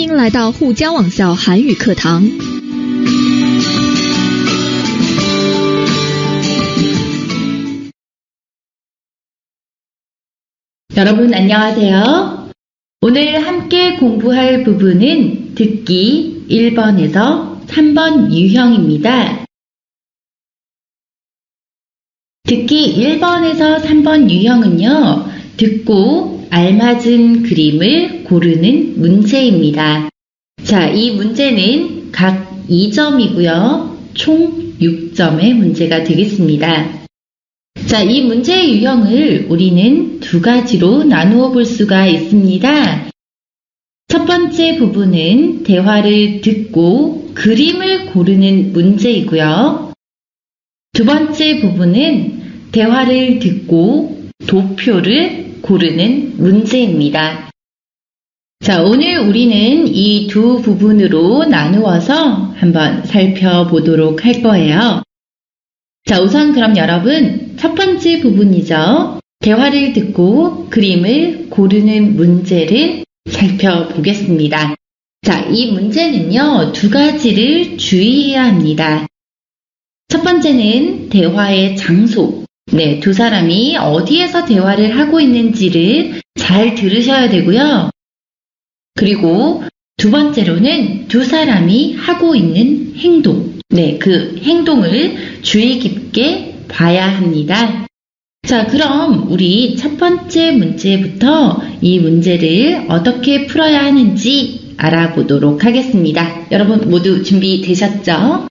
迎来到沪江网校韩语课堂。 여러분 안녕하세요. 오늘 함께 공부할 부분은 듣기 1번에서 3번 유형입니다. 듣기 1번에서 3번 유형은요, 듣고 알맞은 그림을 고르는 문제입니다. 자, 이 문제는 각 2점이고요. 총 6점의 문제가 되겠습니다. 자, 이 문제의 유형을 우리는 두 가지로 나누어 볼 수가 있습니다. 첫 번째 부분은 대화를 듣고 그림을 고르는 문제이고요. 두 번째 부분은 대화를 듣고 도표를 고르는 문제입니다. 자, 오늘 우리는 이 두 부분으로 나누어서 한번 살펴보도록 할 거예요. 자, 우선 그럼 여러분 첫 번째 부분이죠. 대화를 듣고 그림을 고르는 문제를 살펴보겠습니다. 자, 이 문제는요, 두 가지를 주의해야 합니다. 첫 번째는 대화의 장소. 네, 두 사람이 어디에서 대화를 하고 있는지를 잘 들으셔야 되고요. 그리고 두 번째로는 두 사람이 하고 있는 행동. 네, 그 행동을 주의 깊게 봐야 합니다. 자, 그럼 우리 첫 번째 문제부터 이 문제를 어떻게 풀어야 하는지 알아보도록 하겠습니다. 여러분 모두 준비되셨죠?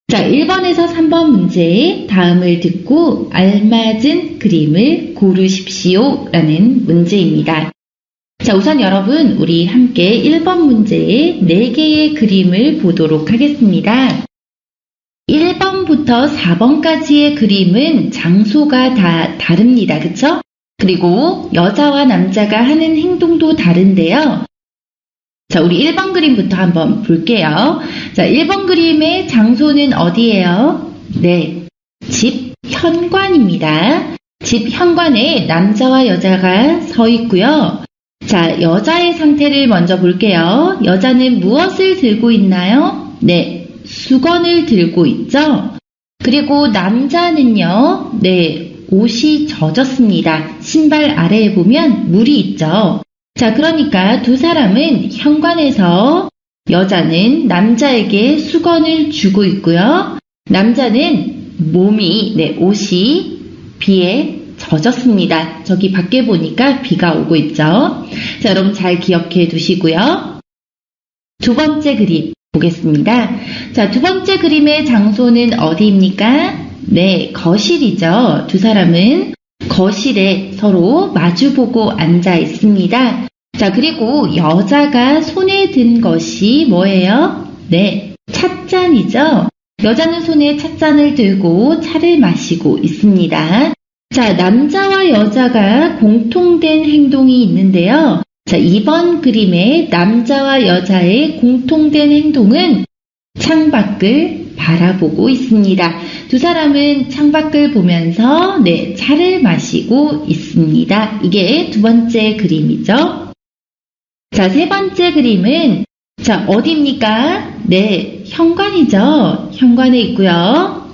자, 1번에서 3번 문제 다음을 듣고 알맞은 그림을 고르십시오 라는 문제입니다. 자, 우선 여러분 우리 함께 1번 문제의 4개의 그림을 보도록 하겠습니다. 1번부터 4번까지의 그림은 장소가 다 다릅니다. 그쵸? 그리고 여자와 남자가 하는 행동도 다른데요. 자, 우리 1번 그림부터 한번 볼게요. 자, 1번 그림의 장소는 어디예요? 네, 집 현관입니다. 집 현관에 남자와 여자가 서 있고요. 자, 여자의 상태를 먼저 볼게요. 여자는 무엇을 들고 있나요? 네, 수건을 들고 있죠. 그리고 남자는요, 네, 옷이 젖었습니다. 신발 아래에 보면 물이 있죠. 자, 그러니까 두 사람은 현관에서 여자는 남자에게 수건을 주고 있고요. 남자는 몸이, 네, 옷이 비에 젖었습니다. 저기 밖에 보니까 비가 오고 있죠. 자, 여러분 잘 기억해 두시고요. 두 번째 그림 보겠습니다. 자, 두 번째 그림의 장소는 어디입니까? 네, 거실이죠. 두 사람은 거실에 서로 마주보고 앉아 있습니다. 자, 그리고 여자가 손에 든 것이 뭐예요? 네, 찻잔이죠. 여자는 손에 찻잔을 들고 차를 마시고 있습니다. 자, 남자와 여자가 공통된 행동이 있는데요. 자, 이번 그림의 남자와 여자의 공통된 행동은 창밖을 바라보고 있습니다. 두 사람은 창밖을 보면서 네, 차를 마시고 있습니다. 이게 두 번째 그림이죠. 자, 세 번째 그림은 자, 어디입니까? 네, 현관이죠. 현관에 있고요.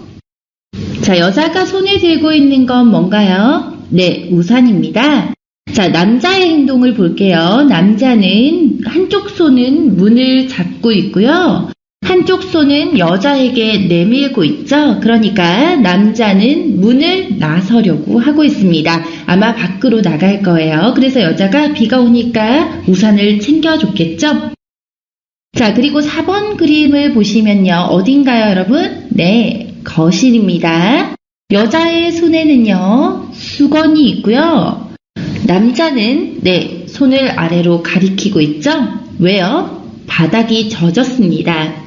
자, 여자가 손에 들고 있는 건 뭔가요? 네, 우산입니다. 자, 남자의 행동을 볼게요. 남자는 한쪽 손은 문을 잡고 있고요. 한쪽 손은 여자에게 내밀고 있죠. 그러니까 남자는 문을 나서려고 하고 있습니다. 아마 밖으로 나갈 거예요. 그래서 여자가 비가 오니까 우산을 챙겨줬겠죠. 자, 그리고 4번 그림을 보시면요. 어딘가요, 여러분? 네, 거실입니다. 여자의 손에는요, 수건이 있고요. 남자는 네, 손을 아래로 가리키고 있죠? 왜요? 바닥이 젖었습니다.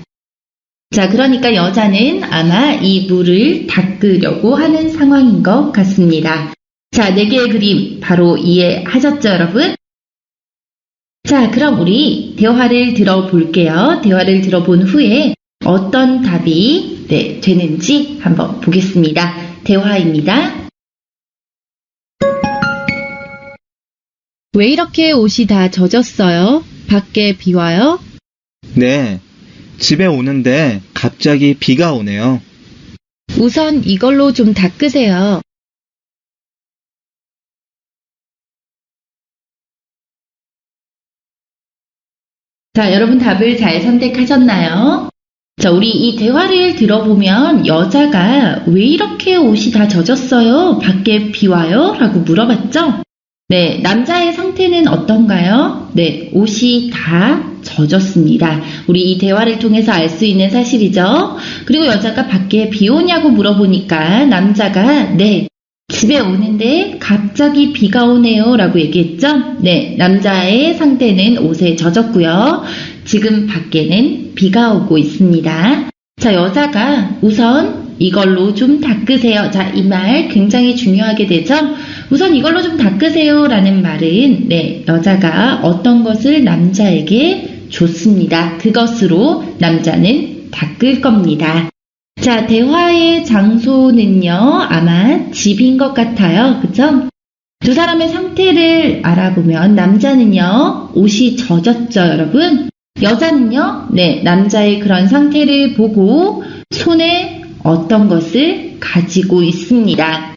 자, 그러니까 여자는 아마 이 물을 닦으려고 하는 상황인 것 같습니다. 자, 4개의 그림 바로 이해하셨죠, 여러분? 자, 그럼 우리 대화를 들어볼게요. 대화를 들어본 후에 어떤 답이 네, 되는지 한번 보겠습니다. 대화입니다. 왜 이렇게 옷이 다 젖었어요? 밖에 비 와요? 네, 집에 오는데 갑자기 비가 오네요. 우선 이걸로 좀 닦으세요. 자, 여러분 답을 잘 선택하셨나요? 자, 우리 이 대화를 들어보면 여자가 왜 이렇게 옷이 다 젖었어요? 밖에 비 와요? 라고 물어봤죠? 네, 남자의 상태는 어떤가요? 네, 옷이 다 젖었습니다. 우리 이 대화를 통해서 알 수 있는 사실이죠. 그리고 여자가 밖에 비 오냐고 물어보니까 남자가 네, 집에 오는데 갑자기 비가 오네요 라고 얘기했죠. 네, 남자의 상태는 옷에 젖었고요. 지금 밖에는 비가 오고 있습니다. 자, 여자가 우선 이걸로 좀 닦으세요. 자, 이 말 굉장히 중요하게 되죠. 우선 이걸로 좀 닦으세요 라는 말은 네, 여자가 어떤 것을 남자에게 줬습니다. 그것으로 남자는 닦을 겁니다. 자, 대화의 장소는요, 아마 집인 것 같아요. 그쵸? 두 사람의 상태를 알아보면 남자는요, 옷이 젖었죠, 여러분? 여자는요, 네, 남자의 그런 상태를 보고 손에 어떤 것을 가지고 있습니다.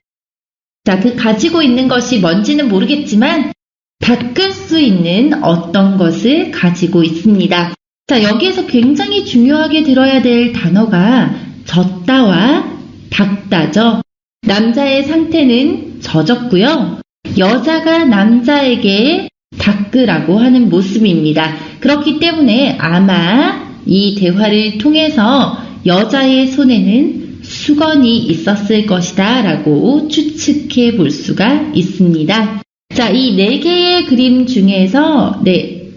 자, 그 가지고 있는 것이 뭔지는 모르겠지만 닦을 수 있는 어떤 것을 가지고 있습니다. 자, 여기에서 굉장히 중요하게 들어야 될 단어가 젖다와 닦다죠. 남자의 상태는 젖었고요. 여자가 남자에게 닦으라고 하는 모습입니다. 그렇기 때문에 아마 이 대화를 통해서 여자의 손에는 수건이 있었을 것이다 라고 추측해 볼 수가 있습니다. 자, 이 4개의 그림 중에서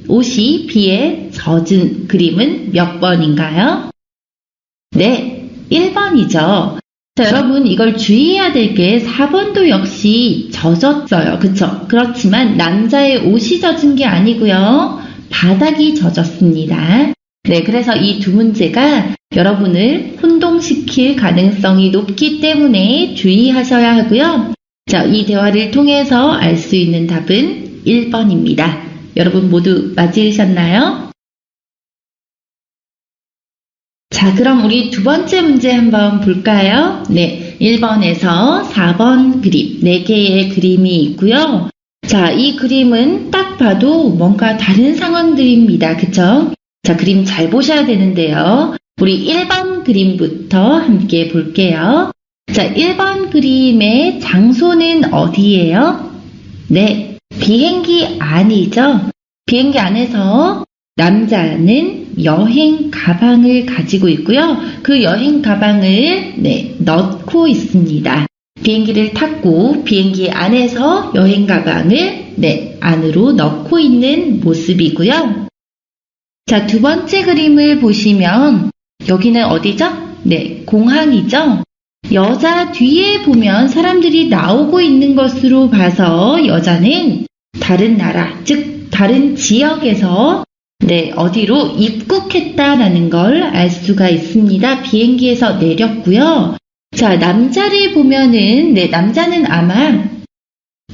옷이 비에 젖은 그림은 몇 번인가요? 네, 1번이죠. 자, 여러분 이걸 주의해야 될 게 4번도 역시 젖었어요. 그쵸? 그렇지만 남자의 옷이 젖은 게 아니고요. 바닥이 젖었습니다. 네, 그래서 이 두 문제가 여러분을 혼동시킬 가능성이 높기 때문에 주의하셔야 하고요. 자, 이 대화를 통해서 알 수 있는 답은 1번입니다. 여러분 모두 맞으셨나요? 자, 그럼 우리 두 번째 문제 한번 볼까요? 네, 1번에서 4번 그림, 4개의 그림이 있고요. 자, 이 그림은 딱 봐도 뭔가 다른 상황들입니다. 그쵸? 자, 그림 잘 보셔야 되는데요. 우리 1번 그림부터 함께 볼게요. 자, 1번 그림의 장소는 어디예요? 네, 비행기 안이죠. 비행기 안에서 남자는 여행 가방을 가지고 있고요. 그 여행 가방을 넣고 있습니다. 비행기를 탔고 비행기 안에서 여행 가방을 안으로 넣고 있는 모습이고요. 자, 두 번째 그림을 보시면 여기는 어디죠? 네, 공항이죠. 여자 뒤에 보면 사람들이 나오고 있는 것으로 봐서 여자는 다른 나라, 즉 다른 지역에서 어디로 입국했다라는 걸 알 수가 있습니다. 비행기에서 내렸고요. 자, 남자를 보면은 남자는 아마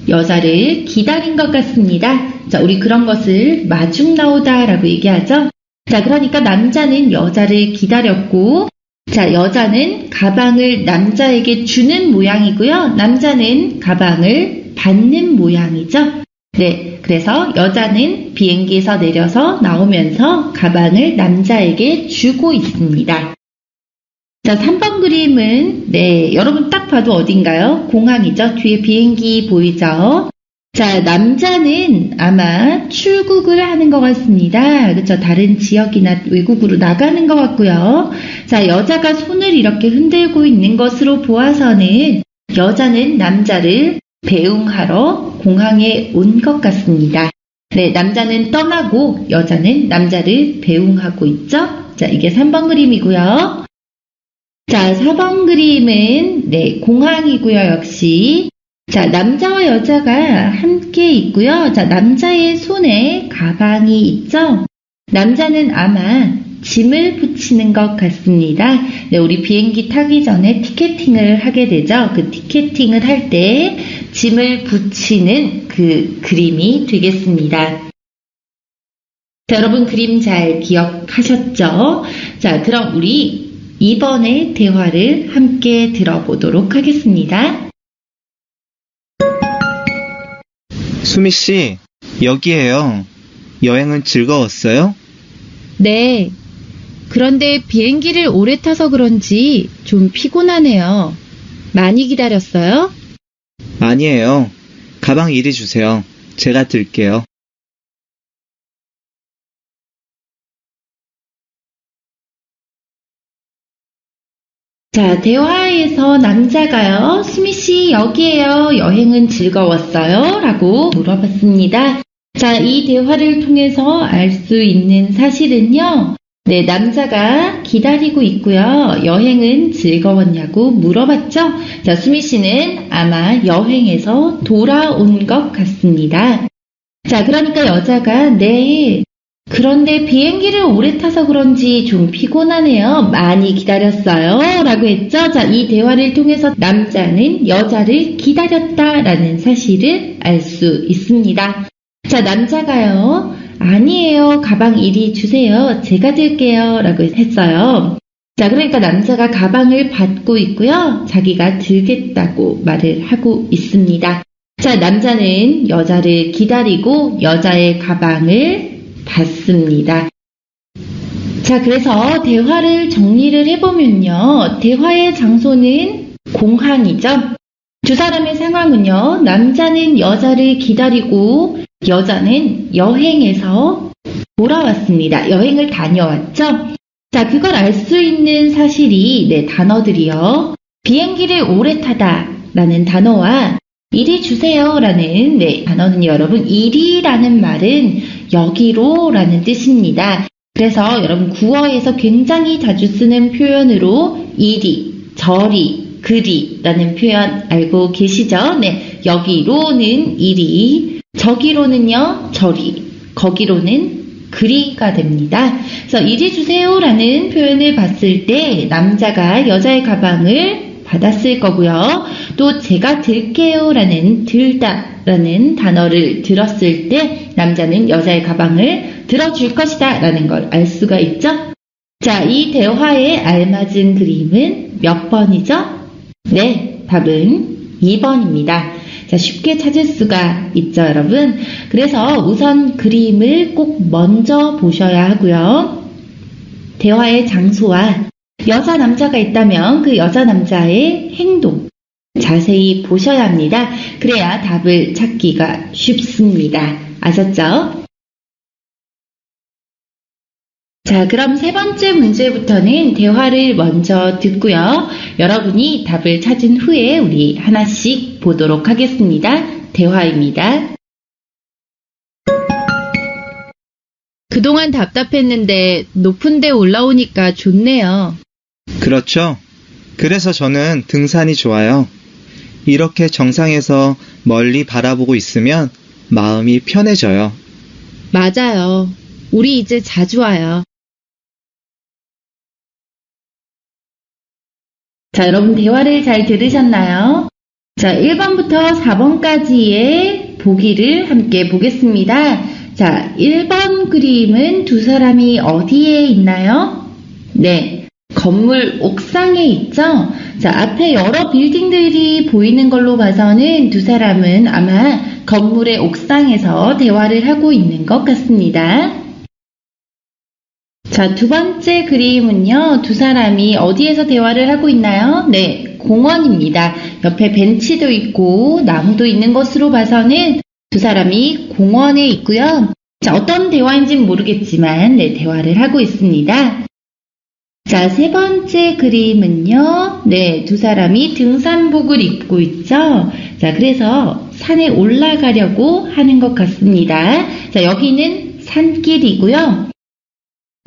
여자를 기다린 것 같습니다. 자, 우리 그런 것을 마중 나오다라고 얘기하죠. 자, 그러니까 남자는 여자를 기다렸고, 자, 여자는 가방을 남자에게 주는 모양이고요. 남자는 가방을 받는 모양이죠. 네, 그래서 여자는 비행기에서 내려서 나오면서 가방을 남자에게 주고 있습니다. 자, 3번 그림은 여러분 딱 봐도 어딘가요? 공항이죠. 뒤에 비행기 보이죠? 자, 남자는 아마 출국을 하는 것 같습니다. 그렇죠? 다른 지역이나 외국으로 나가는 것 같고요. 자, 여자가 손을 이렇게 흔들고 있는 것으로 보아서는 여자는 남자를 배웅하러 공항에 온 것 같습니다. 네, 남자는 떠나고 여자는 남자를 배웅하고 있죠? 자, 이게 3번 그림이고요. 자, 4번 그림은 공항이고요, 역시. 자, 남자와 여자가 함께 있고요. 자, 남자의 손에 가방이 있죠? 남자는 아마 짐을 붙이는 것 같습니다. 네, 우리 비행기 타기 전에 티켓팅을 하게 되죠. 그 티켓팅을 할 때 짐을 붙이는 그 그림이 되겠습니다. 자, 여러분 그림 잘 기억하셨죠? 자, 그럼 우리 이번의 대화를 함께 들어보도록 하겠습니다. 수미 씨, 여기에요. 여행은 즐거웠어요? 네. 그런데 비행기를 오래 타서 그런지 좀 피곤하네요. 많이 기다렸어요? 아니에요. 가방 이리 주세요. 제가 들게요. 자, 대화에서 남자가요, 수미씨 여기에요. 여행은 즐거웠어요? 라고 물어봤습니다. 자, 이 대화를 통해서 알 수 있는 사실은요, 네, 남자가 기다리고 있고요. 여행은 즐거웠냐고 물어봤죠? 자, 수미씨는 아마 여행에서 돌아온 것 같습니다. 자, 그러니까 여자가, 네, 그런데 비행기를 오래 타서 그런지 좀 피곤하네요. 많이 기다렸어요. 라고 했죠. 자, 이 대화를 통해서 남자는 여자를 기다렸다라는 사실을 알 수 있습니다. 자, 남자가요. 아니에요. 가방 이리 주세요. 제가 들게요. 라고 했어요. 자, 그러니까 남자가 가방을 받고 있고요. 자기가 들겠다고 말을 하고 있습니다. 자, 남자는 여자를 기다리고 여자의 가방을 받습니다. 자, 그래서 대화를 정리를 해보면요. 대화의 장소는 공항이죠. 두 사람의 상황은요. 남자는 여자를 기다리고 여자는 여행에서 돌아왔습니다. 여행을 다녀왔죠. 자, 그걸 알 수 있는 사실이 네, 단어들이요. 비행기를 오래 타다 라는 단어와 이리 주세요 라는 네, 단어는 여러분 이리라는 말은 여기로 라는 뜻입니다. 그래서 여러분 구어에서 굉장히 자주 쓰는 표현으로 이리, 저리, 그리 라는 표현 알고 계시죠? 네, 여기로는 이리, 저기로는요 저리, 거기로는 그리가 됩니다. 그래서 이리 주세요 라는 표현을 봤을 때 남자가 여자의 가방을 받았을 거고요. 또 제가 들게요 라는 들다 라는 단어를 들었을 때 남자는 여자의 가방을 들어줄 것이다 라는 걸 알 수가 있죠. 자, 이 대화에 알맞은 그림은 몇 번이죠? 네, 답은 2번입니다. 자, 쉽게 찾을 수가 있죠, 여러분. 그래서 우선 그림을 꼭 먼저 보셔야 하고요. 대화의 장소와 여자 남자가 있다면 그 여자 남자의 행동 자세히 보셔야 합니다. 그래야 답을 찾기가 쉽습니다. 아셨죠? 자, 그럼 세 번째 문제부터는 대화를 먼저 듣고요. 여러분이 답을 찾은 후에 우리 하나씩 보도록 하겠습니다. 대화입니다. 그동안 답답했는데 높은 데 올라오니까 좋네요. 그렇죠. 그래서 저는 등산이 좋아요. 이렇게 정상에서 멀리 바라보고 있으면 마음이 편해져요. 맞아요. 우리 이제 자주 와요. 자, 여러분 대화를 잘 들으셨나요? 자, 1번부터 4번까지의 보기를 함께 보겠습니다. 자, 1번 그림은 두 사람이 어디에 있나요? 네, 건물 옥상에 있죠? 자, 앞에 여러 빌딩들이 보이는 걸로 봐서는 두 사람은 아마 건물의 옥상에서 대화를 하고 있는 것 같습니다. 자, 두 번째 그림은요, 두 사람이 어디에서 대화를 하고 있나요? 네, 공원입니다. 옆에 벤치도 있고 나무도 있는 것으로 봐서는 두 사람이 공원에 있고요. 자, 어떤 대화인지는 모르겠지만 네, 대화를 하고 있습니다. 자, 세 번째 그림은요. 네, 두 사람이 등산복을 입고 있죠. 자, 그래서 산에 올라가려고 하는 것 같습니다. 자, 여기는 산길이고요.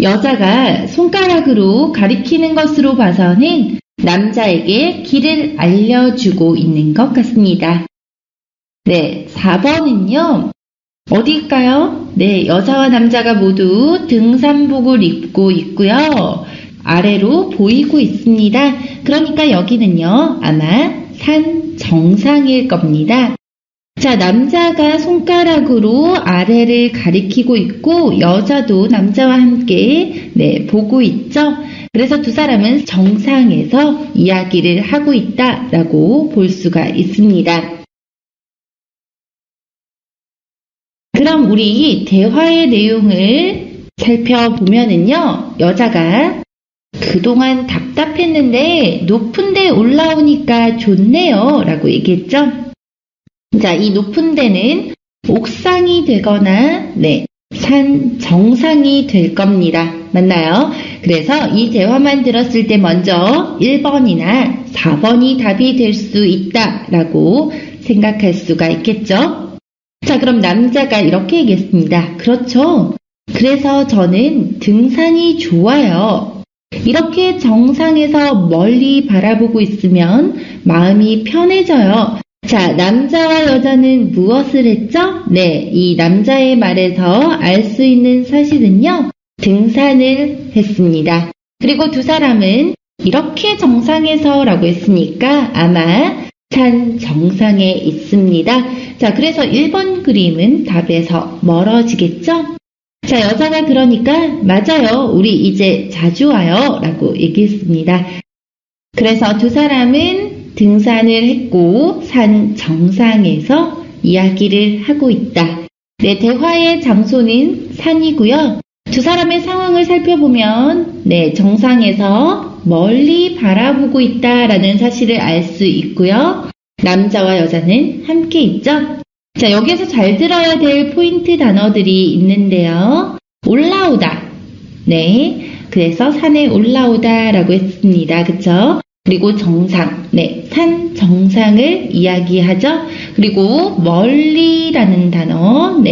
여자가 손가락으로 가리키는 것으로 봐서는 남자에게 길을 알려주고 있는 것 같습니다. 네, 4번은요. 어디일까요? 네, 여자와 남자가 모두 등산복을 입고 있고요. 아래로 보이고 있습니다. 그러니까 여기는요, 아마 산 정상일 겁니다. 자, 남자가 손가락으로 아래를 가리키고 있고 여자도 남자와 함께 보고 있죠. 그래서 두 사람은 정상에서 이야기를 하고 있다라고 볼 수가 있습니다. 그럼 우리 대화의 내용을 살펴보면은요, 여자가 그동안 답답했는데 높은 데 올라오니까 좋네요 라고 얘기했죠. 자, 이 높은 데는 옥상이 되거나 산 정상이 될 겁니다. 맞나요? 그래서 이 대화만 들었을 때 먼저 1번이나 4번이 답이 될 수 있다라고 생각할 수가 있겠죠. 자, 그럼 남자가 이렇게 얘기했습니다. 그렇죠. 그래서 저는 등산이 좋아요. 이렇게 정상에서 멀리 바라보고 있으면 마음이 편해져요. 자, 남자와 여자는 무엇을 했죠? 네, 이 남자의 말에서 알 수 있는 사실은요, 등산을 했습니다. 그리고 두 사람은 이렇게 정상에서 라고 했으니까 아마 산 정상에 있습니다. 자, 그래서 1번 그림은 답에서 멀어지겠죠? 자, 여자가 그러니까 맞아요. 우리 이제 자주 와요 라고 얘기했습니다. 그래서 두 사람은 등산을 했고 산 정상에서 이야기를 하고 있다. 네, 대화의 장소는 산이고요. 두 사람의 상황을 살펴보면 정상에서 멀리 바라보고 있다라는 사실을 알 수 있고요. 남자와 여자는 함께 있죠. 자, 여기에서 잘 들어야 될 포인트 단어들이 있는데요. 올라오다. 네, 그래서 산에 올라오다 라고 했습니다. 그쵸? 그리고 정상, 산 정상을 이야기하죠. 그리고 멀리라는 단어,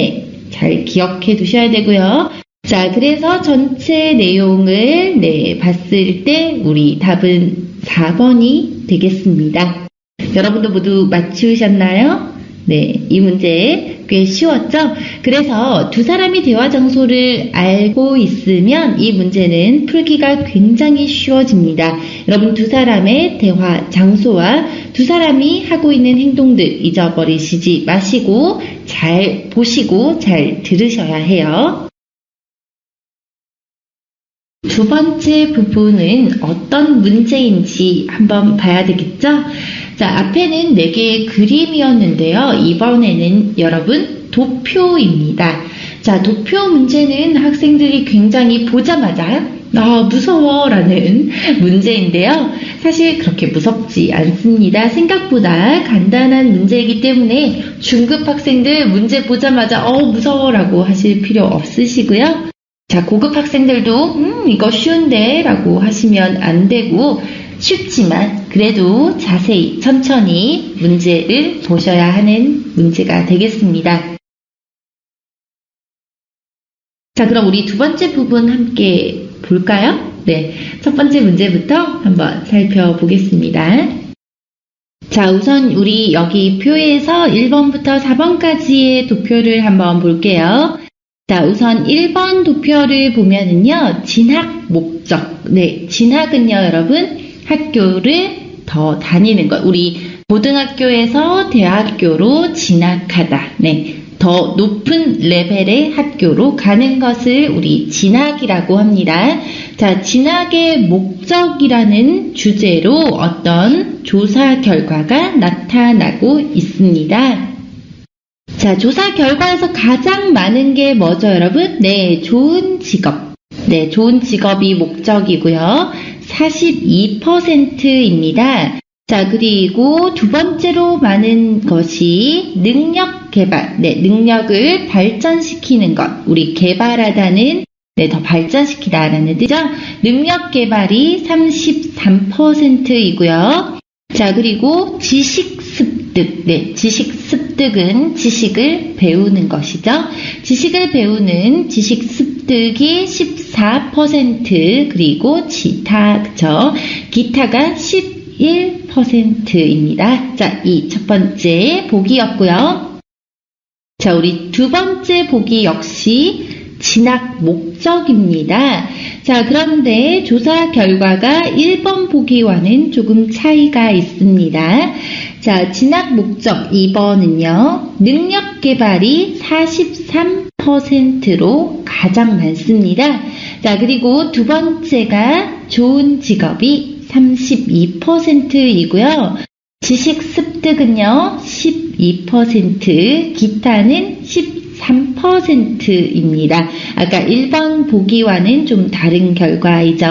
잘 기억해 두셔야 되고요. 자, 그래서 전체 내용을 봤을 때 우리 답은 4번이 되겠습니다. 여러분도 모두 맞추셨나요? 네, 이 문제 꽤 쉬웠죠? 그래서 두 사람이 대화 장소를 알고 있으면 이 문제는 풀기가 굉장히 쉬워집니다. 여러분 두 사람의 대화 장소와 두 사람이 하고 있는 행동들 잊어버리시지 마시고 잘 보시고 잘 들으셔야 해요. 두 번째 부분은 어떤 문제인지 한번 봐야 되겠죠? 자, 앞에는 4개의 그림이었는데요. 이번에는 여러분 도표입니다. 자, 도표 문제는 학생들이 굉장히 보자마자 무서워 라는 문제인데요. 사실 그렇게 무섭지 않습니다. 생각보다 간단한 문제이기 때문에 중급 학생들 문제 보자마자 무서워 라고 하실 필요 없으시고요. 자, 고급 학생들도 이거 쉬운데 라고 하시면 안 되고 쉽지만 그래도 자세히 천천히 문제를 보셔야 하는 문제가 되겠습니다. 자, 그럼 우리 두 번째 부분 함께 볼까요? 네, 첫 번째 문제부터 한번 살펴보겠습니다. 자, 우선 우리 여기 표에서 1번부터 4번까지의 도표를 한번 볼게요. 자, 우선 1번 도표를 보면은요, 진학 목적. 네, 진학은요, 여러분, 학교를 더 다니는 것. 우리 고등학교에서 대학교로 진학하다. 네, 더 높은 레벨의 학교로 가는 것을 우리 진학이라고 합니다. 자, 진학의 목적이라는 주제로 어떤 조사 결과가 나타나고 있습니다. 자, 조사 결과에서 가장 많은 게 뭐죠, 여러분? 네, 좋은 직업. 네, 좋은 직업이 목적이고요. 42%입니다. 자, 그리고 두 번째로 많은 것이 능력 개발. 네, 능력을 발전시키는 것. 우리 개발하다는 더 발전시키다라는 뜻이죠. 능력 개발이 33%이고요. 자, 그리고 지식 습득. 네, 지식 습득은 지식을 배우는 것이죠. 지식을 배우는 지식 습득이 14%, 그리고 기타가 11%입니다. 자, 이 첫 번째 보기였고요. 자, 우리 두 번째 보기 역시 진학 목적입니다. 자, 그런데 조사 결과가 1번 보기와는 조금 차이가 있습니다. 자, 진학 목적 2번은요, 능력 개발이 43%로 가장 많습니다. 자, 그리고 두 번째가 좋은 직업이 32%이고요. 지식 습득은요, 12%, 기타는 13%입니다. 아까 1번 보기와는 좀 다른 결과이죠.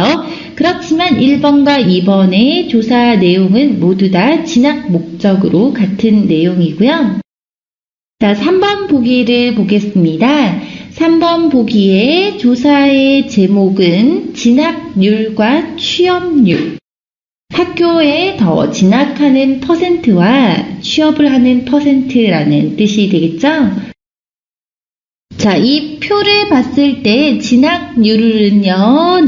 그렇지만 1번과 2번의 조사 내용은 모두 다 진학 목적으로 같은 내용이고요. 자, 3번 보기를 보겠습니다. 3번 보기의 조사의 제목은 진학률과 취업률. 학교에 더 진학하는 퍼센트와 취업을 하는 퍼센트라는 뜻이 되겠죠? 자, 이 표를 봤을 때 진학률은요,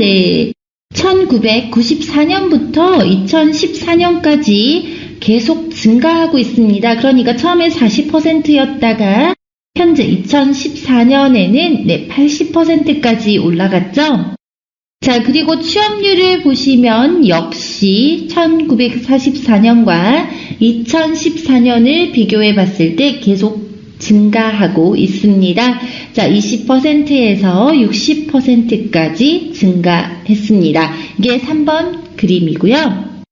1994년부터 2014년까지 계속 증가하고 있습니다. 그러니까 처음에 40%였다가 현재 2014년에는 80%까지 올라갔죠. 자, 그리고 취업률을 보시면 역시 1944년과 2014년을 비교해 봤을 때 계속 증가하고 있습니다. 자, 20%에서 60%까지 증가했습니다. 이게 3번 그림이고요.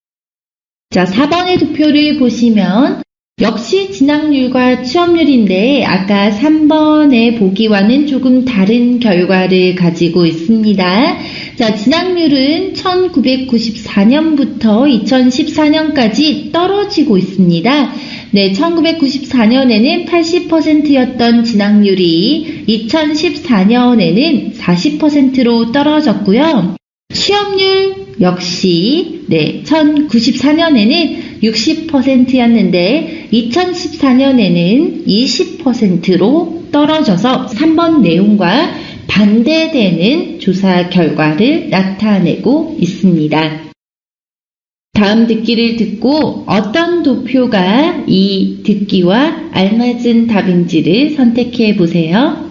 자, 4번의 도표를 보시면 역시 진학률과 취업률인데 아까 3번의 보기와는 조금 다른 결과를 가지고 있습니다. 자, 진학률은 1994년부터 2014년까지 떨어지고 있습니다. 네, 1994년에는 80%였던 진학률이 2014년에는 40%로 떨어졌고요. 취업률 역시 1994년에는 60%였는데 2014년에는 20%로 떨어져서 3번 내용과 반대되는 조사 결과를 나타내고 있습니다. 다음 듣기를 듣고 어떤 도표가 이 듣기와 알맞은 답인지를 선택해 보세요.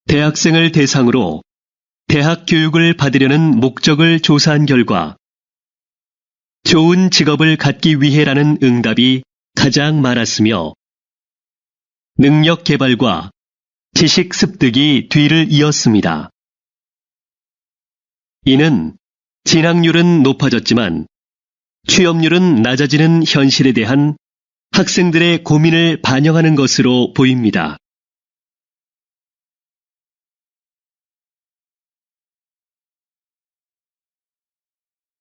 대학생을 대상으로 대학 교육을 받으려는 목적을 조사한 결과 좋은 직업을 갖기 위해라는 응답이 가장 많았으며 능력 개발과 지식 습득이 뒤를 이었습니다. 이는 진학률은 높아졌지만 취업률은 낮아지는 현실에 대한 학생들의 고민을 반영하는 것으로 보입니다.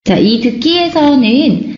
자, 이 듣기에서는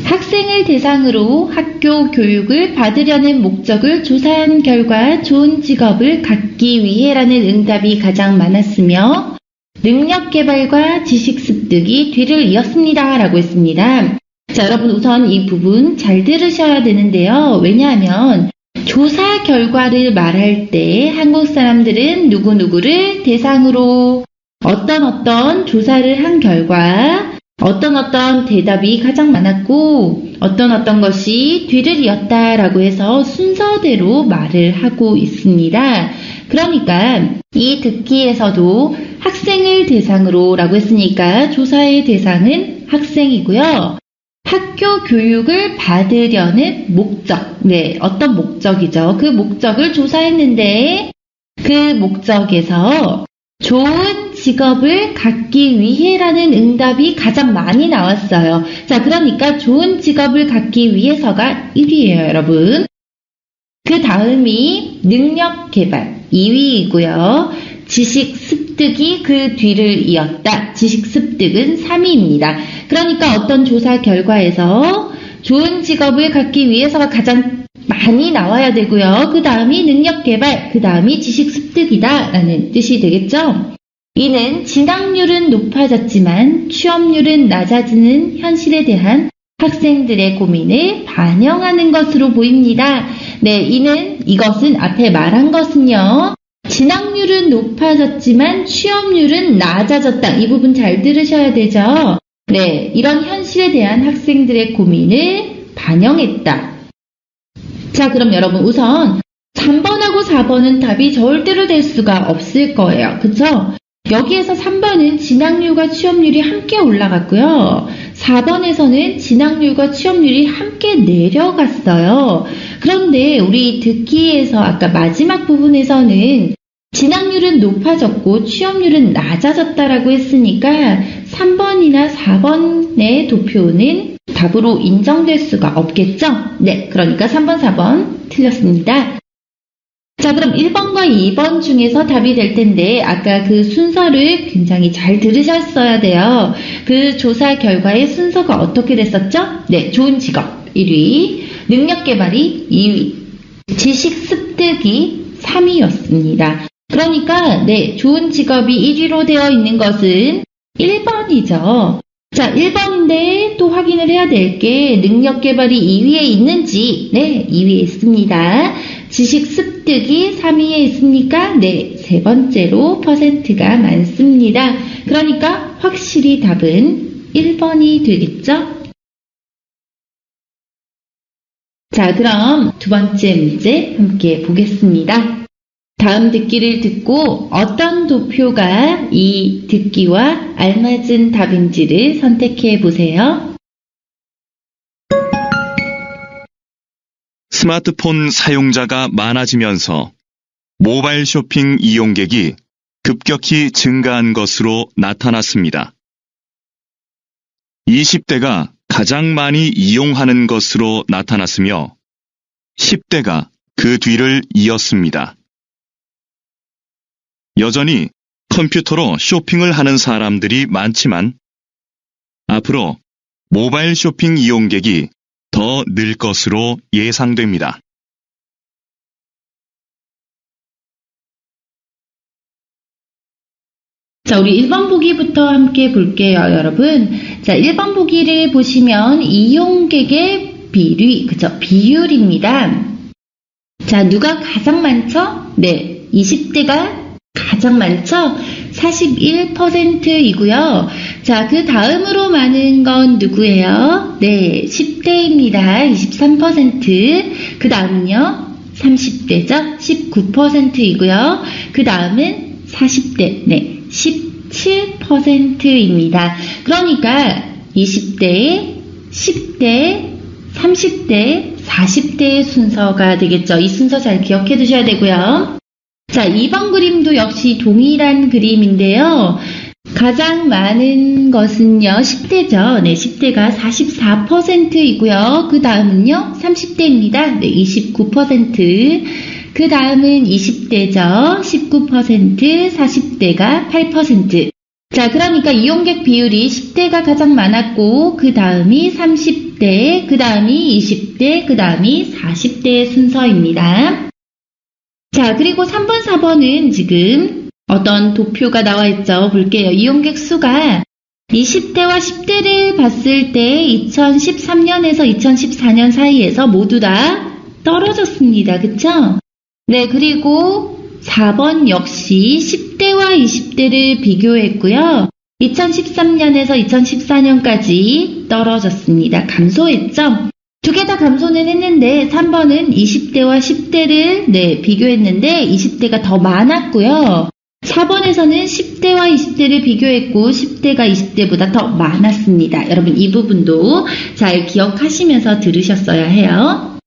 학생을 대상으로 학교 교육을 받으려는 목적을 조사한 결과 좋은 직업을 갖기 위해라는 응답이 가장 많았으며 능력 개발과 지식 습득이 뒤를 이었습니다. 라고 했습니다. 자, 여러분 우선 이 부분 잘 들으셔야 되는데요. 왜냐하면 조사 결과를 말할 때 한국 사람들은 누구누구를 대상으로 어떤 조사를 한 결과 어떤 대답이 가장 많았고 어떤 것이 뒤를 이었다라고 해서 순서대로 말을 하고 있습니다. 그러니까 이 듣기에서도 학생을 대상으로 라고 했으니까 조사의 대상은 학생이고요. 학교 교육을 받으려는 목적, 어떤 목적이죠. 그 목적을 조사했는데 그 목적에서 좋은 직업을 갖기 위해라는 응답이 가장 많이 나왔어요. 자, 그러니까 좋은 직업을 갖기 위해서가 1위예요, 여러분. 그 다음이 능력 개발 2위이고요. 지식 습득이 그 뒤를 이었다. 지식 습득은 3위입니다. 그러니까 어떤 조사 결과에서 좋은 직업을 갖기 위해서가 가장 많이 나와야 되고요. 그 다음이 능력 개발, 그 다음이 지식 습득이다 라는 뜻이 되겠죠. 이는 진학률은 높아졌지만 취업률은 낮아지는 현실에 대한 학생들의 고민을 반영하는 것으로 보입니다. 이것은 앞에 말한 것은요. 진학률은 높아졌지만 취업률은 낮아졌다. 이 부분 잘 들으셔야 되죠. 이런 현실에 대한 학생들의 고민을 반영했다. 자, 그럼 여러분 우선 3번하고 4번은 답이 절대로 될 수가 없을 거예요. 그쵸? 여기에서 3번은 진학률과 취업률이 함께 올라갔고요. 4번에서는 진학률과 취업률이 함께 내려갔어요. 그런데 우리 듣기에서 아까 마지막 부분에서는 진학률은 높아졌고 취업률은 낮아졌다라고 했으니까 3번이나 4번의 도표는 답으로 인정될 수가 없겠죠? 네, 그러니까 3번, 4번 틀렸습니다. 자, 그럼 1번과 2번 중에서 답이 될 텐데 아까 그 순서를 굉장히 잘 들으셨어야 돼요. 그 조사 결과의 순서가 어떻게 됐었죠? 네, 좋은 직업 1위, 능력 개발이 2위, 지식 습득이 3위였습니다. 그러니까 네, 좋은 직업이 1위로 되어 있는 것은 1번이죠. 자, 1번인데 또 확인을 해야 될 게 능력 개발이 2위에 있는지, 네, 2위에 있습니다. 지식 습득이 3위에 있습니까? 네, 세 번째로 퍼센트가 많습니다. 그러니까 확실히 답은 1번이 되겠죠? 자, 그럼 두 번째 문제 함께 보겠습니다. 다음 듣기를 듣고 어떤 도표가 이 듣기와 알맞은 답인지를 선택해 보세요. 스마트폰 사용자가 많아지면서 모바일 쇼핑 이용객이 급격히 증가한 것으로 나타났습니다. 20대가 가장 많이 이용하는 것으로 나타났으며 10대가 그 뒤를 이었습니다. 여전히 컴퓨터로 쇼핑을 하는 사람들이 많지만 앞으로 모바일 쇼핑 이용객이 더 늘 것으로 예상됩니다. 자, 우리 1번 보기부터 함께 볼게요, 여러분. 자, 1번 보기를 보시면 이용객의 비율, 그죠? 비율입니다. 자, 누가 가장 많죠? 네, 20대가 가장 많죠? 41%이고요. 자, 그 다음으로 많은 건 누구예요? 네, 10대입니다. 23%. 그 다음은요, 30대죠? 19%이고요. 그 다음은 40대, 네, 17%입니다. 그러니까 20대, 10대, 30대, 40대의 순서가 되겠죠. 이 순서 잘 기억해 두셔야 되고요. 자, 2번 그림도 역시 동일한 그림인데요. 가장 많은 것은요, 10대죠. 네, 10대가 44%이고요. 그 다음은요, 30대입니다. 네, 29%. 그 다음은 20대죠. 19%, 40대가 8%. 자, 그러니까 이용객 비율이 10대가 가장 많았고, 그 다음이 30대, 그 다음이 20대, 그 다음이 40대의 순서입니다. 자, 그리고 3번, 4번은 지금 어떤 도표가 나와 있죠. 볼게요. 이용객 수가 20대와 10대를 봤을 때 2013년에서 2014년 사이에서 모두 다 떨어졌습니다. 그쵸? 네, 그리고 4번 역시 10대와 20대를 비교했고요. 2013년에서 2014년까지 떨어졌습니다. 감소했죠? 두 개 다 감소는 했는데 3번은 20대와 10대를 비교했는데 20대가 더 많았고요. 4번에서는 10대와 20대를 비교했고 10대가 20대보다 더 많았습니다. 여러분 이 부분도 잘 기억하시면서 들으셨어야 해요.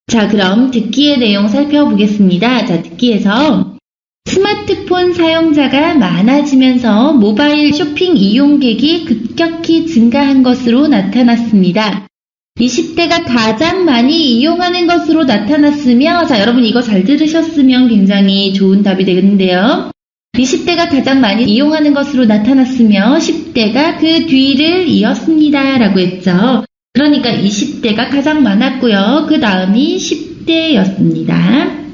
자, 그럼 듣기의 내용 살펴보겠습니다. 자, 듣기에서 스마트폰 사용자가 많아지면서 모바일 쇼핑 이용객이 급격히 증가한 것으로 나타났습니다. 20대가 가장 많이 이용하는 것으로 나타났으며, 자, 여러분 이거 잘 들으셨으면 굉장히 좋은 답이 되겠는데요. 20대가 가장 많이 이용하는 것으로 나타났으며 10대가 그 뒤를 이었습니다. 라고 했죠. 그러니까 20대가 가장 많았고요. 그 다음이 10대였습니다.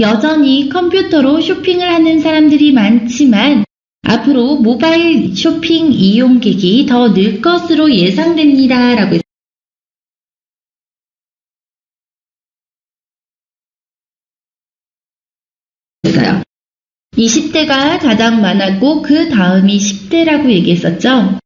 여전히 컴퓨터로 쇼핑을 하는 사람들이 많지만 앞으로 모바일 쇼핑 이용객이 더 늘 것으로 예상됩니다. 라고 했어요. 20대가 가장 많았고 그 다음이 10대라고 얘기했었죠.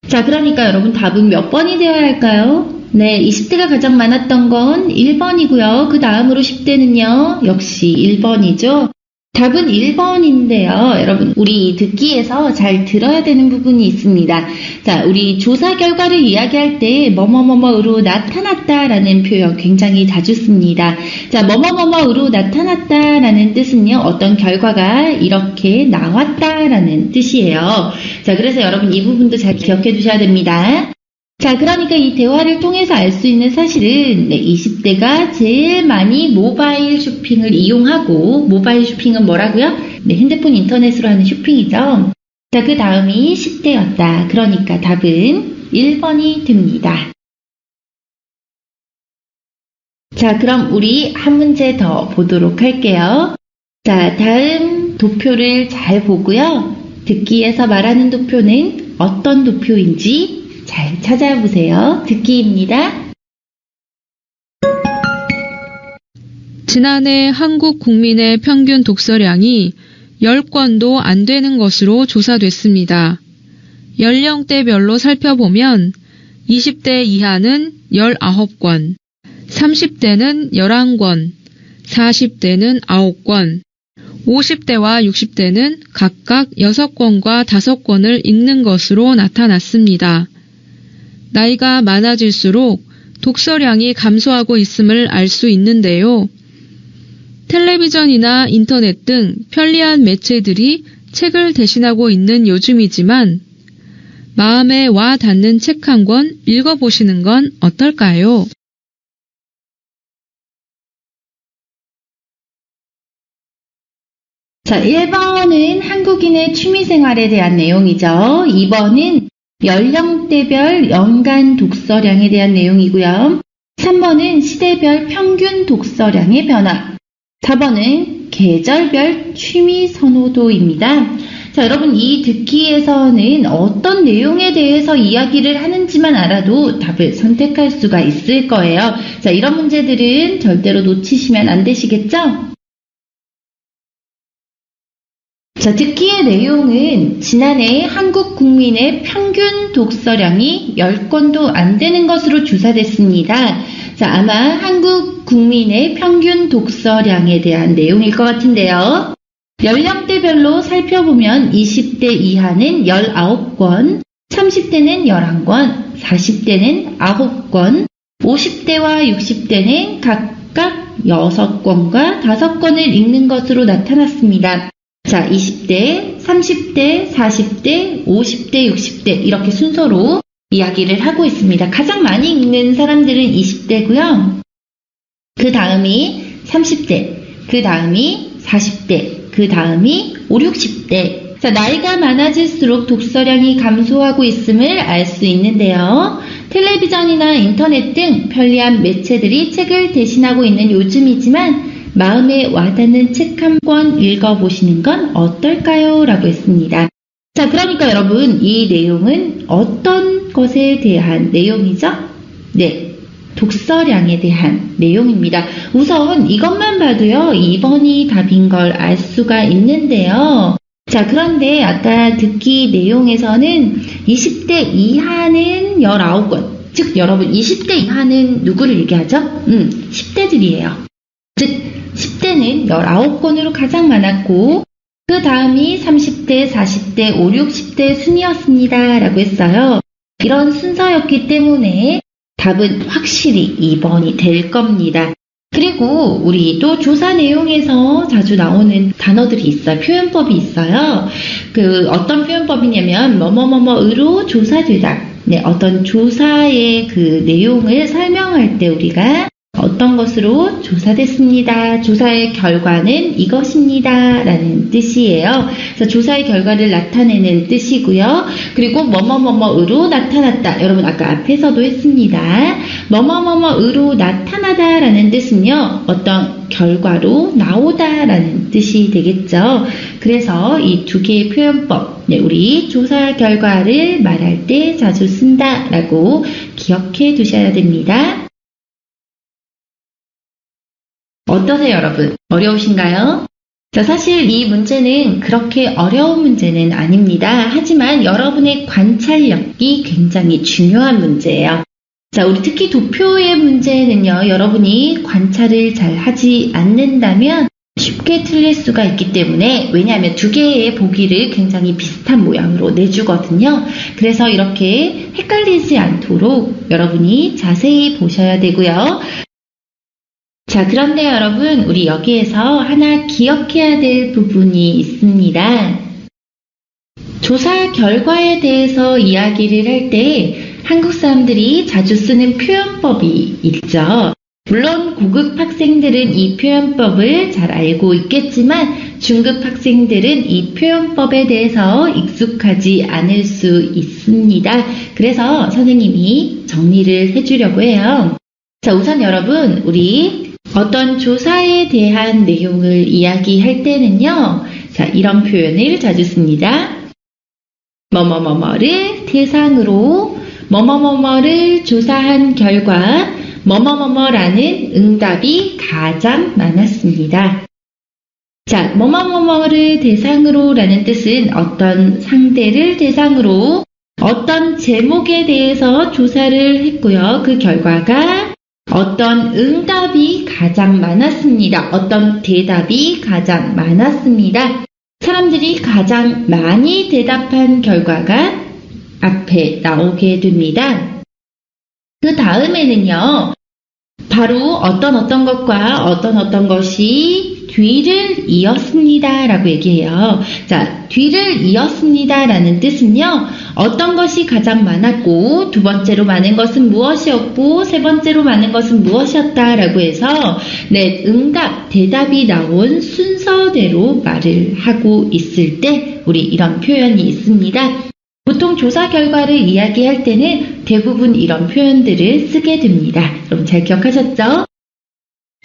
자, 그러니까 여러분 답은 몇 번이 되어야 할까요? 네, 20대가 가장 많았던 건 1번이고요. 그 다음으로 10대는요, 역시 1번이죠. 답은 1번인데요. 여러분, 우리 듣기에서 잘 들어야 되는 부분이 있습니다. 자, 우리 조사 결과를 이야기할 때 뭐뭐뭐뭐으로 나타났다라는 표현 굉장히 자주 씁니다. 자, 뭐뭐뭐뭐으로 나타났다라는 뜻은요, 어떤 결과가 이렇게 나왔다라는 뜻이에요. 자, 그래서 여러분 이 부분도 잘 기억해 두셔야 됩니다. 자, 그러니까 이 대화를 통해서 알 수 있는 사실은 20대가 제일 많이 모바일 쇼핑을 이용하고, 모바일 쇼핑은 뭐라고요? 네, 핸드폰 인터넷으로 하는 쇼핑이죠. 자, 그 다음이 10대였다. 그러니까 답은 1번이 됩니다. 자, 그럼 우리 한 문제 더 보도록 할게요. 자, 다음 도표를 잘 보고요. 듣기에서 말하는 도표는 어떤 도표인지 잘 찾아보세요. 듣기입니다. 지난해 한국 국민의 평균 독서량이 10권도 안 되는 것으로 조사됐습니다. 연령대별로 살펴보면 20대 이하는 19권, 30대는 11권, 40대는 9권, 50대와 60대는 각각 6권과 5권을 읽는 것으로 나타났습니다. 나이가 많아질수록 독서량이 감소하고 있음을 알 수 있는데요. 텔레비전이나 인터넷 등 편리한 매체들이 책을 대신하고 있는 요즘이지만 마음에 와 닿는 책 한 권 읽어보시는 건 어떨까요? 자, 1번은 한국인의 취미생활에 대한 내용이죠. 2번은 연령대별 연간 독서량에 대한 내용이고요. 3번은 시대별 평균 독서량의 변화. 4번은 계절별 취미 선호도입니다. 자, 여러분 이 듣기에서는 어떤 내용에 대해서 이야기를 하는지만 알아도 답을 선택할 수가 있을 거예요. 자, 이런 문제들은 절대로 놓치시면 안 되시겠죠? 자, 듣기의 내용은 지난해 한국 국민의 평균 독서량이 10권도 안 되는 것으로 조사됐습니다. 자, 아마 한국 국민의 평균 독서량에 대한 내용일 것 같은데요. 연령대별로 살펴보면 20대 이하는 19권, 30대는 11권, 40대는 9권, 50대와 60대는 각각 6권과 5권을 읽는 것으로 나타났습니다. 자, 20대, 30대, 40대, 50대, 60대 이렇게 순서로 이야기를 하고 있습니다. 가장 많이 읽는 사람들은 20대고요. 그 다음이 30대, 그 다음이 40대, 그 다음이 5, 60대. 자, 나이가 많아질수록 독서량이 감소하고 있음을 알 수 있는데요. 텔레비전이나 인터넷 등 편리한 매체들이 책을 대신하고 있는 요즘이지만 마음에 와닿는 책 한 권 읽어보시는 건 어떨까요? 라고 했습니다. 자, 그러니까 여러분 이 내용은 어떤 것에 대한 내용이죠? 네, 독서량에 대한 내용입니다. 우선 이것만 봐도요, 2번이 답인 걸 알 수가 있는데요. 자, 그런데 아까 듣기 내용에서는 20대 이하는 19권, 즉 여러분 20대 이하는 누구를 얘기하죠? 10대들이에요. 즉 10대는 19권으로 가장 많았고 그 다음이 30대, 40대, 5, 60대 순이었습니다. 라고 했어요. 이런 순서였기 때문에 답은 확실히 2번이 될 겁니다. 그리고 우리 또 조사 내용에서 자주 나오는 단어들이 있어요. 표현법이 있어요. 어떤 표현법이냐면 뭐뭐뭐뭐으로 조사되다. 네, 어떤 조사의 그 내용을 설명할 때 우리가 어떤 것으로 조사됐습니다. 조사의 결과는 이것입니다. 라는 뜻이에요. 그래서 조사의 결과를 나타내는 뜻이고요. 그리고 뭐뭐뭐뭐으로 나타났다. 여러분 아까 앞에서도 했습니다. 뭐뭐뭐뭐으로 나타나다 라는 뜻은요. 어떤 결과로 나오다 라는 뜻이 되겠죠. 그래서 이 두 개의 표현법, 네, 우리 조사 결과를 말할 때 자주 쓴다 라고 기억해 두셔야 됩니다. 어떠세요, 여러분? 어려우신가요? 자, 사실 이 문제는 그렇게 어려운 문제는 아닙니다. 하지만 여러분의 관찰력이 굉장히 중요한 문제예요. 자, 우리 특히 도표의 문제는요, 여러분이 관찰을 잘 하지 않는다면 쉽게 틀릴 수가 있기 때문에, 왜냐하면 두 개의 보기를 굉장히 비슷한 모양으로 내주거든요. 그래서 이렇게 헷갈리지 않도록 여러분이 자세히 보셔야 되고요. 자, 그런데 여러분, 우리 여기에서 하나 기억해야 될 부분이 있습니다. 조사 결과에 대해서 이야기를 할 때 한국 사람들이 자주 쓰는 표현법이 있죠. 물론 고급 학생들은 이 표현법을 잘 알고 있겠지만 중급 학생들은 이 표현법에 대해서 익숙하지 않을 수 있습니다. 그래서 선생님이 정리를 해주려고 해요. 자, 우선 여러분, 우리 어떤 조사에 대한 내용을 이야기할 때는요, 자, 이런 표현을 자주 씁니다. 뭐뭐뭐뭐를 대상으로 뭐뭐뭐뭐를 조사한 결과 뭐뭐뭐뭐라는 응답이 가장 많았습니다. 자, 뭐뭐뭐뭐를 대상으로 라는 뜻은 어떤 상대를 대상으로 어떤 제목에 대해서 조사를 했고요. 그 결과가 어떤 응답이 가장 많았습니다. 어떤 대답이 가장 많았습니다. 사람들이 가장 많이 대답한 결과가 앞에 나오게 됩니다. 그 다음에는요, 바로 어떤 것과 어떤 것이 뒤를 이었습니다 라고 얘기해요. 자, 뒤를 이었습니다 라는 뜻은요, 어떤 것이 가장 많았고 두 번째로 많은 것은 무엇이었고 세 번째로 많은 것은 무엇이었다 라고 해서 응답, 대답이 나온 순서대로 말을 하고 있을 때 우리 이런 표현이 있습니다. 보통 조사 결과를 이야기할 때는 대부분 이런 표현들을 쓰게 됩니다. 여러분 잘 기억하셨죠?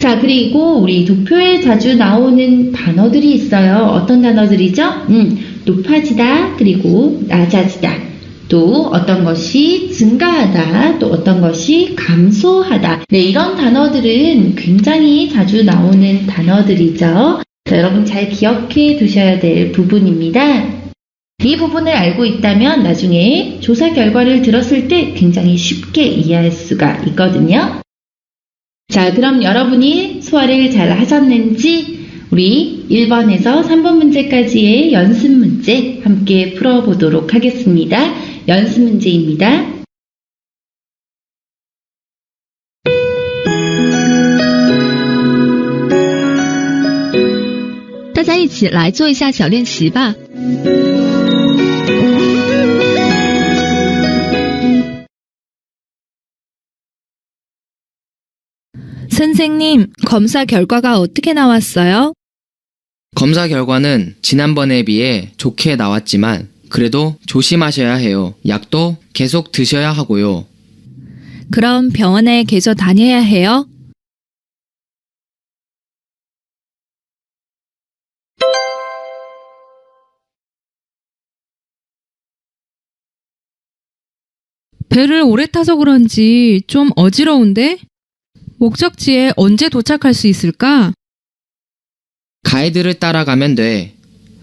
자, 그리고 우리 도표에 자주 나오는 단어들이 있어요. 어떤 단어들이죠? 높아지다, 그리고 낮아지다. 또 어떤 것이 증가하다, 또 어떤 것이 감소하다. 네, 이런 단어들은 굉장히 자주 나오는 단어들이죠. 자, 여러분 잘 기억해 두셔야 될 부분입니다. 이 부분을 알고 있다면 나중에 조사 결과를 들었을 때 굉장히 쉽게 이해할 수가 있거든요. 자, 그럼 여러분이 소화를 잘 하셨는지 우리 1번에서 3번 문제까지의 연습 문제 함께 풀어보도록 하겠습니다. 연습 문제입니다. 大家一起来做一下小练习吧。 선생님, 검사 결과가 어떻게 나왔어요? 검사 결과는 지난번에 비해 좋게 나왔지만 그래도 조심하셔야 해요. 약도 계속 드셔야 하고요. 그럼 병원에 계속 다녀야 해요? 배를 오래 타서 그런지 좀 어지러운데? 목적지에 언제 도착할 수 있을까? 가이드를 따라가면 돼.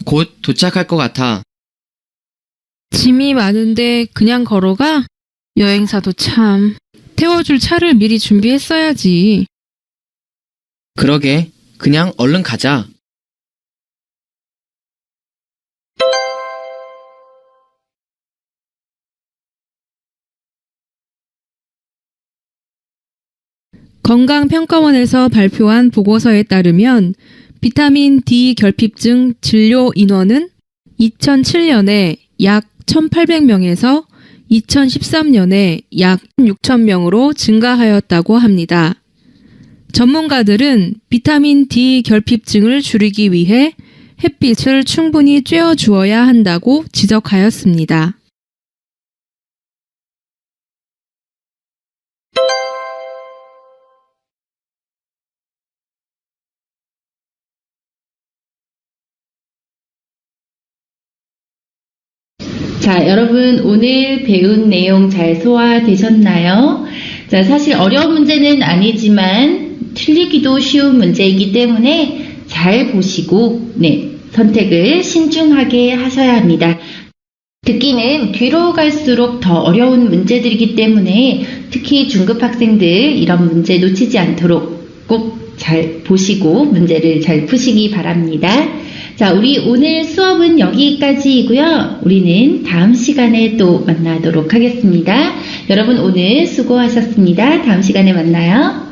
곧 도착할 것 같아. 짐이 많은데 그냥 걸어가? 여행사도 참. 태워줄 차를 미리 준비했어야지. 그러게, 그냥 얼른 가자. 건강평가원에서 발표한 보고서에 따르면 비타민 D 결핍증 진료 인원은 2007년에 약 1,800명에서 2013년에 약 6,000명으로 증가하였다고 합니다. 전문가들은 비타민 D 결핍증을 줄이기 위해 햇빛을 충분히 쬐어 주어야 한다고 지적하였습니다. 자, 여러분 오늘 배운 내용 잘 소화되셨나요? 자, 사실 어려운 문제는 아니지만 틀리기도 쉬운 문제이기 때문에 잘 보시고 선택을 신중하게 하셔야 합니다. 듣기는 뒤로 갈수록 더 어려운 문제들이기 때문에 특히 중급 학생들 이런 문제 놓치지 않도록 꼭 잘 보시고 문제를 잘 푸시기 바랍니다. 자, 우리 오늘 수업은 여기까지이고요. 우리는 다음 시간에 또 만나도록 하겠습니다. 여러분 오늘 수고하셨습니다. 다음 시간에 만나요.